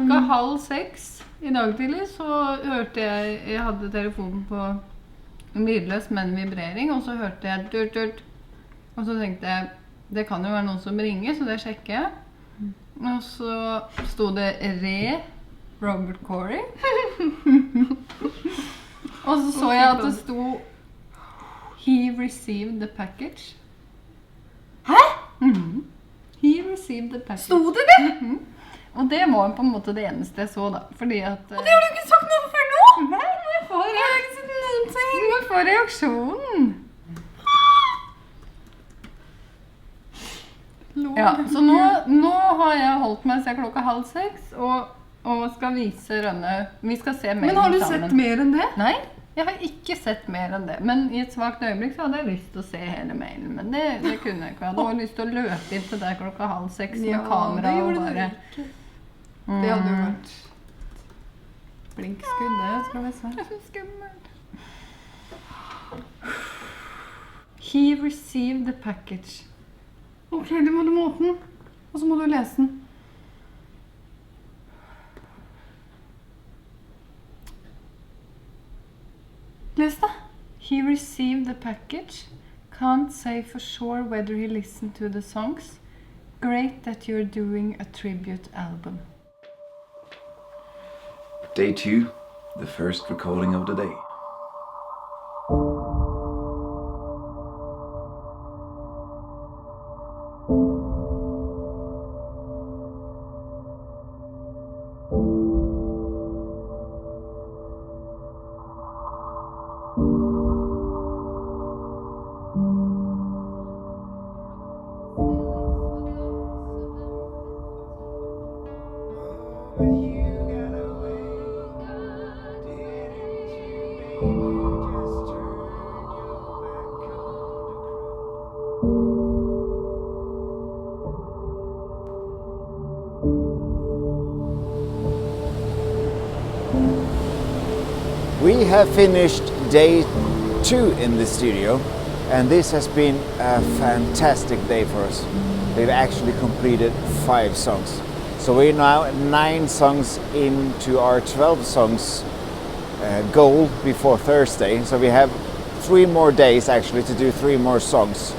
klokka 5:30 I dag tidlig så hørte jeg hadde telefonen på lydløs, men vibrering, og så hørte jeg durt, og så tenkte jeg, det kan jo være noen som ringer, så det sjekker jeg. Og så stod det Robert Corey. Og så jeg at det stod He received the package. Hæ? He received the package. Stod det det? Og det var på en måte det eneste jeg så da, fordi at... Og det har du ikke sagt noe før nå? Nei, jeg har ikke sett noen ting. Jeg får reaksjonen. Ja, så nå har jeg holdt meg siden klokka 5:30, og skal vise Rønne. Vi skal se mailen sammen. Men har du sett mer enn det? Nei, jeg har ikke sett mer enn det. Men I et svagt øyeblikk så hadde jeg lyst til å se hele mailen, men det kunne jeg ikke. Jeg hadde lyst til å løpe inn til der klokka 5:30 med kamera og bare... Det hadde jo vært blinkskudd, det skal vi se. Skummelt. He received the package. Ok, du må åpne den, og så må du lese den. Les det. He received the package. Can't say for sure whether he listened to the songs. Great that you're doing a tribute album. Day 2, the first recording of the day. We have finished day 2 in the studio, and this has been a fantastic day for us. We've actually completed 5 songs. So we're now 9 songs into our 12 songs goal before Thursday. So we have 3 more days actually to do 3 more songs.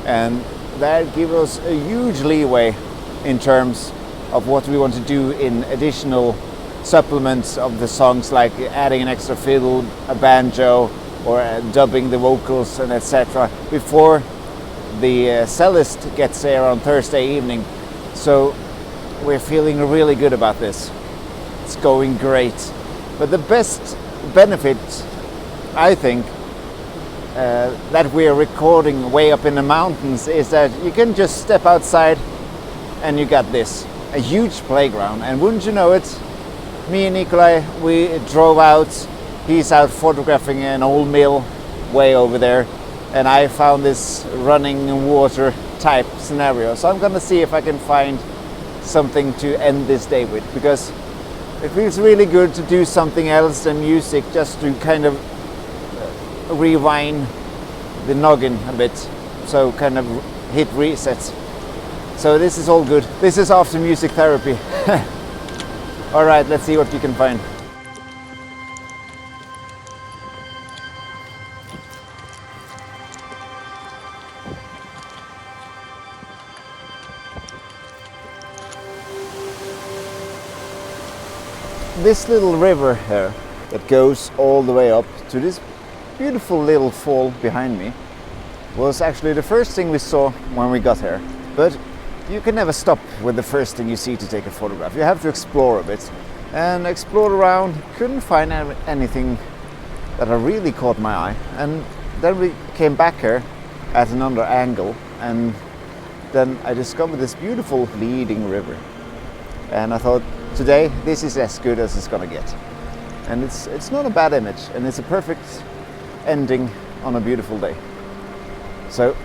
And that gives us a huge leeway in terms of what we want to do in additional supplements of the songs, like adding an extra fiddle, a banjo, or dubbing the vocals and etc. before the cellist gets there on Thursday evening. So we're feeling really good about this. It's going great. But the best benefit, I think, that we're recording way up in the mountains is that you can just step outside and you got this, a huge playground. And wouldn't you know it, me and Nikolai, we drove out. He's out photographing an old mill way over there, and I found this running water type scenario. So I'm gonna see if I can find something to end this day with, because it feels really good to do something else than music, just to kind of rewind the noggin a bit, so kind of hit reset. So this is all good. This is after music therapy. All right, let's see what we can find. This little river here that goes all the way up to this beautiful little fall behind me was actually the first thing we saw when we got here. But you can never stop with the first thing you see to take a photograph. You have to explore a bit. And explored around, couldn't find anything that really caught my eye. And then we came back here at another angle, and then I discovered this beautiful leading river. And I thought, today this is as good as it's gonna get. And it's not a bad image, and it's a perfect ending on a beautiful day. So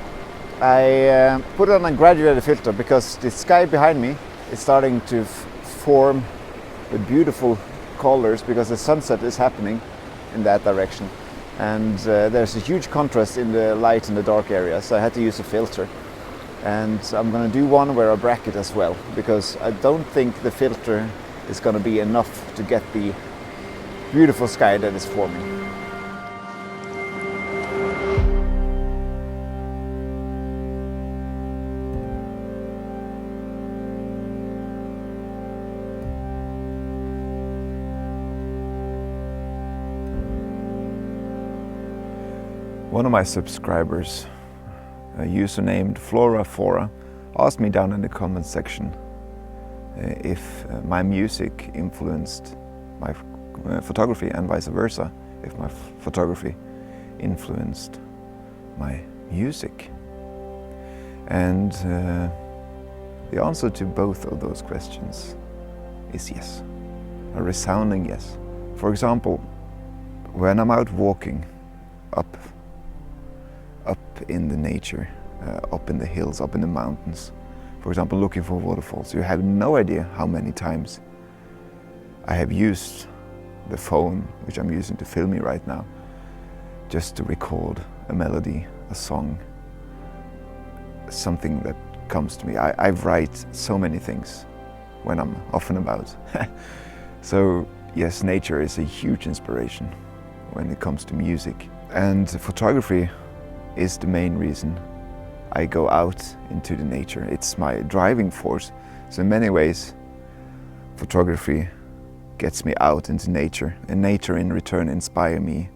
I put on a graduated filter because the sky behind me is starting to form with beautiful colors, because the sunset is happening in that direction. And there's a huge contrast in the light and the dark area, so I had to use a filter. And I'm going to do one where I bracket as well, because I don't think the filter is going to be enough to get the beautiful sky that is forming. One of my subscribers, a user named FloraFora, asked me down in the comment section if my music influenced my photography and vice versa, if my photography influenced my music. And the answer to both of those questions is yes, a resounding yes. For example, when I'm out walking up in the nature, up in the hills, up in the mountains, for example, looking for waterfalls, you have no idea how many times I have used the phone, which I'm using to film me right now, just to record a melody, a song, something that comes to me. I write so many things when I'm off and about. So yes, nature is a huge inspiration when it comes to music. And photography is the main reason I go out into the nature. It's my driving force. So in many ways, photography gets me out into nature, and nature in return inspires me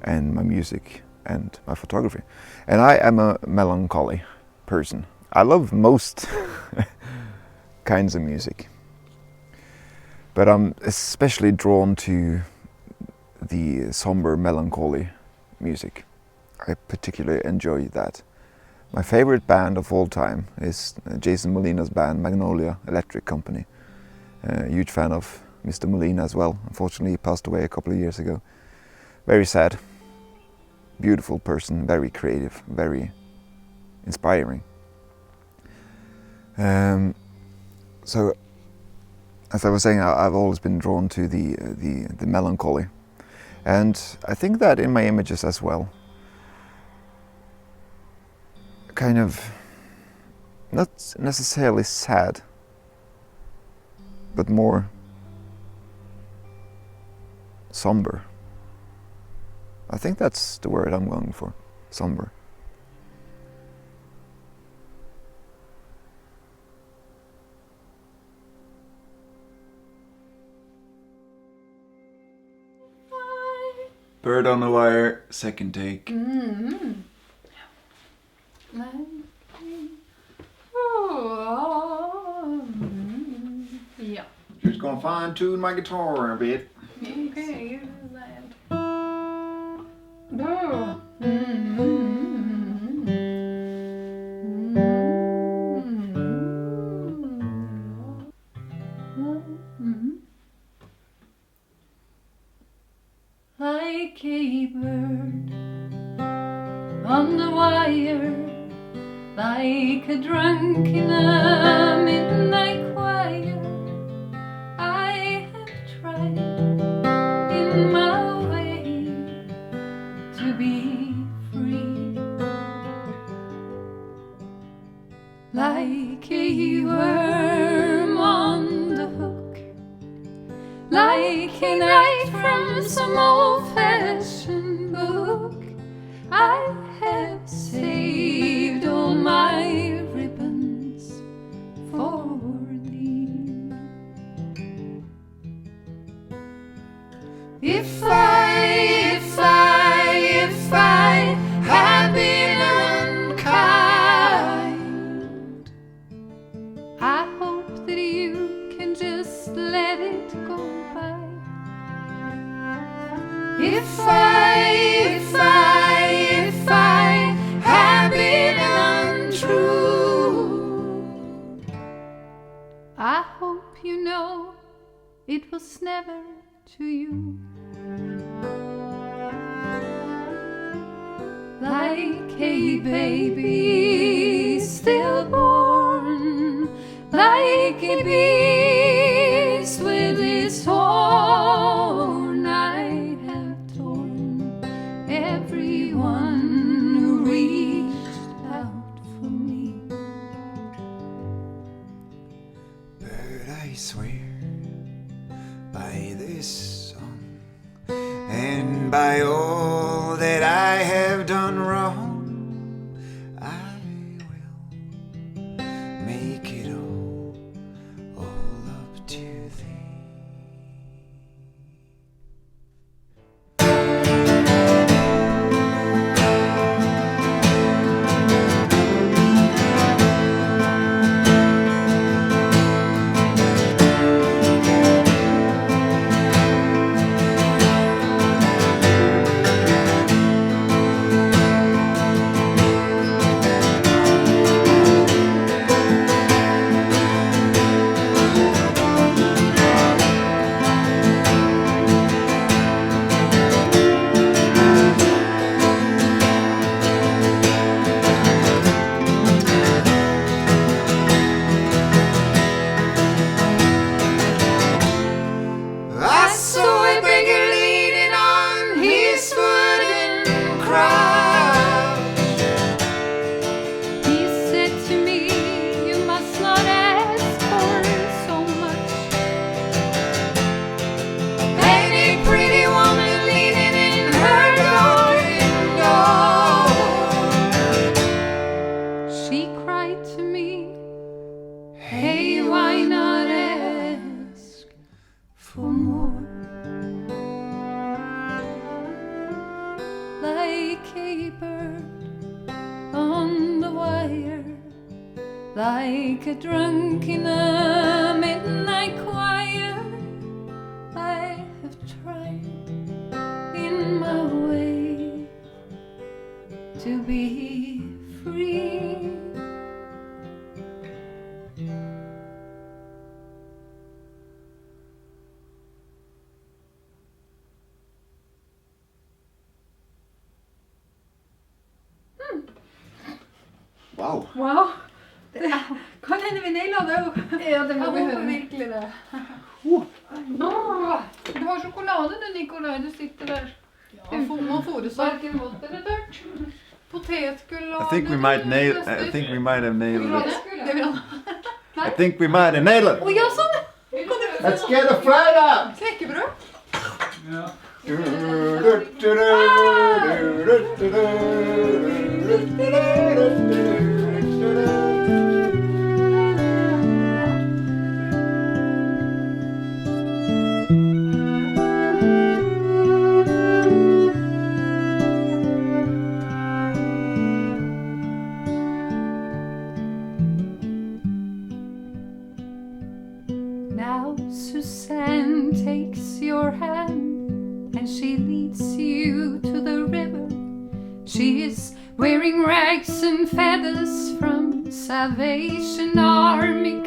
and my music and my photography. And I am a melancholy person. I love most kinds of music, but I'm especially drawn to the somber, melancholy music. I particularly enjoy that. My favorite band of all time is Jason Molina's band, Magnolia Electric Company. Huge fan of Mr. Molina as well. Unfortunately, he passed away a couple of years ago. Very sad. Beautiful person, very creative, very inspiring. So, as I was saying, I've always been drawn to the melancholy, and I think that in my images as well. Kind of not necessarily sad, but more somber. I think that's the word I'm going for, somber. Bird on the wire, second take. Ja. Just gonna fine tune my guitar a bit. Okay, like a bird on the wire, like a drunk in a midnight choir, I have tried in my way to be free, like a worm on the hook, like a knight from some old-fashioned book. I have saved all my ribbons for thee. If I have been unkind, I hope that you can just let it go by. If I have been untrue, I hope you know it was never to you. Like a baby stillborn, like a beast with his horn, I have torn everyone who reached out for me. But I swear by this song and by all that I have done wrong. I will make it all up to thee. Like a bird on the wire, like a drunk in a midnight choir, I have tried in my way to be free. Wow. Wow. Kan hende vi nailet det jo. Ja, det må Jeg vi håper høre. virkelig det. Du har sjokolade du, Nikolai, du sitter der. Ja, må fôres av Hverken vått eller tørt. potetgull og... I think we might nail. I think we might have nailed it. Det vil han. I think we might have nailed it. Ja, sånn! Let's get a flight up. Knekkebrød. Now Suzanne takes your hand and she leads you to the river. She is wearing rags and feathers from Salvation Army.